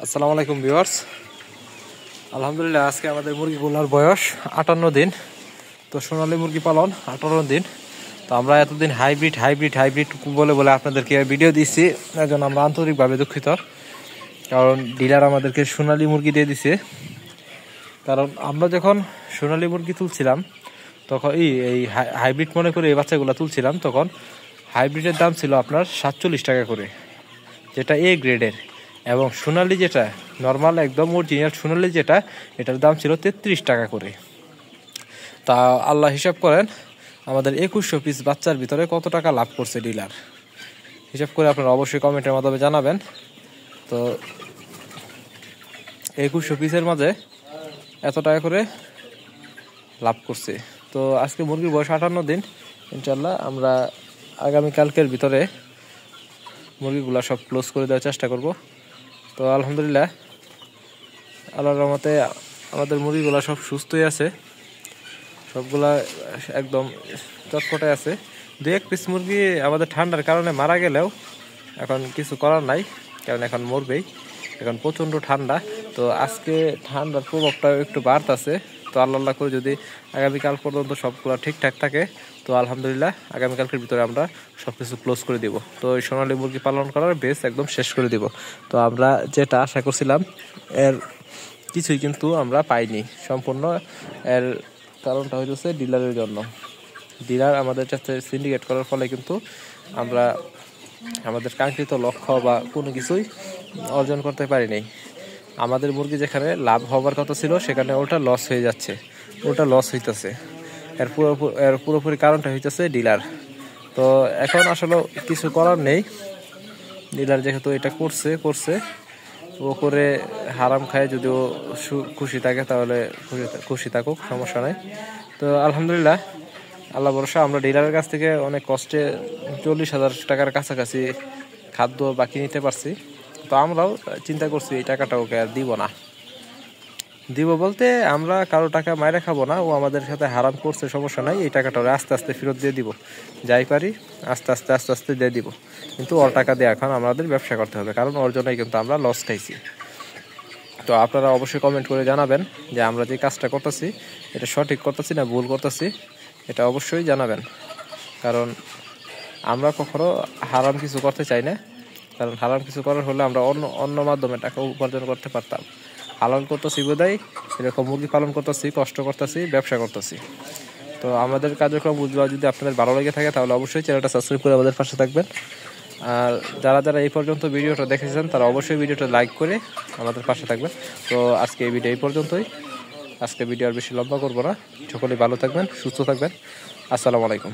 আসসালামু আলাইকুম ভিউয়ার্স। আলহামদুলিল্লাহ, আজকে আমাদের মুরগিগুলোর বয়স 58 দিন। তো সোনালী মুরগি পালন 58 দিন। তো আমরা এতদিন হাইব্রিড হাইব্রিড হাইব্রিড বলে বলে আপনাদেরকে ভিডিও দিচ্ছি, এজন্য আমরা আন্তরিকভাবে দুঃখিত। কারণ ডিলার আমাদেরকে সোনালী মুরগি দিয়ে দিছে। কারণ আমরা যখন সোনালী মুরগি তুলছিলাম তখন এই হাইব্রিড মনে করে এই বাচ্চাগুলো তুলছিলাম, তখন হাইব্রিডের দাম ছিল আপনার 47 টাকা করে, যেটা এ গ্রেডের। এবং সোনালি যেটা নর্মাল একদম অরিজিনাল সোনালি যেটা, এটার দাম ছিল 33 টাকা করে। তা আল্লাহ হিসাব করেন আমাদের 2100 পিস বাচ্চার ভিতরে কত টাকা লাভ করছে ডিলার, হিসাব করে আপনারা অবশ্যই কমেন্টের মাধ্যমে জানাবেন। তো 2100 পিসের মাঝে এত টাকা করে লাভ করছে। তো আজকে মুরগির বয়স 58 দিন। ইনশাল্লাহ আমরা আগামীকালকের ভিতরে মুরগিগুলা সব ক্লোজ করে দেওয়ার চেষ্টা করব। তো আলহামদুলিল্লাহ, আল্লাহর রহমতে আমাদের মুরগিগুলা সব সুস্থই আছে, সবগুলা একদম চটপটে আছে। 2-1 পিস মুরগি আমাদের ঠান্ডার কারণে মারা গেলেও এখন কিছু করার নাই, কারণ এখন মরবেই, এখন প্রচণ্ড ঠান্ডা। তো আজকে ঠান্ডার প্রভাবটা একটু বাড়তেছে। তো আল্লাহ করে যদি আগামীকাল পর্যন্ত সবগুলো ঠিকঠাক থাকে, তো আলহামদুলিল্লাহ আগামীকালকের ভিতরে আমরা সব কিছু ক্লোজ করে দিব। তো এই সোনালী মুরগি পালন করার বেস একদম শেষ করে দিব। তো আমরা যেটা আশা করছিলাম এর কিছুই কিন্তু আমরা পাইনি সম্পূর্ণ। এর কারণটা হইতেছে ডিলারের জন্য। ডিলার আমাদের সাথে সিন্ডিকেট করার ফলে কিন্তু আমরা আমাদের কাঙ্ক্ষিত লক্ষ্য বা কোনো কিছুই অর্জন করতে পারিনি। আমাদের মুরগি যেখানে লাভ হবার কথা ছিল সেখানে ওটা লস হয়ে যাচ্ছে, ওটা লস হইতেছে। এর পুরোপুরি কারণটা হইতেছে ডিলার। তো এখন আসলে কিছু করার নেই, ডিলার যেহেতু এটা করছে ও করে হারাম খায়, যদি ও খুশি থাকে তাহলে খুশি থাকুক, সমস্যা নাই। তো আলহামদুলিল্লাহ, আল্লাহ ভরসা, আমরা ডিলারের কাছ থেকে অনেক কষ্টে 40,000 টাকার কাছাকাছি খাদ্য বাকি নিতে পারছি। তো আমরাও চিন্তা করছি এই টাকাটা ওকে আর দিব না। দিব বলতে আমরা কারো টাকা মাইরে খাবো না, ও আমাদের সাথে হারাম করছে, সমস্যা নাই, এই টাকাটা ওরা আস্তে আস্তে ফেরত দিয়ে দিব, যাই পারি আস্তে আস্তে দিয়ে দিব। কিন্তু ওর টাকা দিয়ে এখন আমাদের ব্যবসা করতে হবে, কারণ ওর জন্যই কিন্তু আমরা লস খাইছি। তো আপনারা অবশ্যই কমেন্ট করে জানাবেন যে আমরা যে কাজটা করতেছি এটা সঠিক করতেছি না ভুল করতেছি, এটা অবশ্যই জানাবেন। কারণ আমরা কখনো হারাম কিছু করতে চাই না, কারণ হারাম কিছু করার হলে আমরা অন্য মাধ্যমে টাকা উপার্জন করতে পারতাম। হালাল করতেছি বোধহয় এরকম মুরগি পালন করতেছি, কষ্ট করতেছি, ব্যবসা করতেছি। তো আমাদের কার্যক্রম বুঝবা যদি আপনাদের ভালো লেগে থাকে তাহলে অবশ্যই চ্যানেলটা সাবস্ক্রাইব করে আমাদের পাশে থাকবেন। আর যারা এই পর্যন্ত ভিডিওটা দেখেছেন তারা অবশ্যই ভিডিওটা লাইক করে আমাদের পাশে থাকবেন। তো আজকে এই ভিডিও এই পর্যন্তই। আজকে ভিডিও আর বেশি লম্বা করবো না। সকলেই ভালো থাকবেন, সুস্থ থাকবেন। আসসালামু আলাইকুম।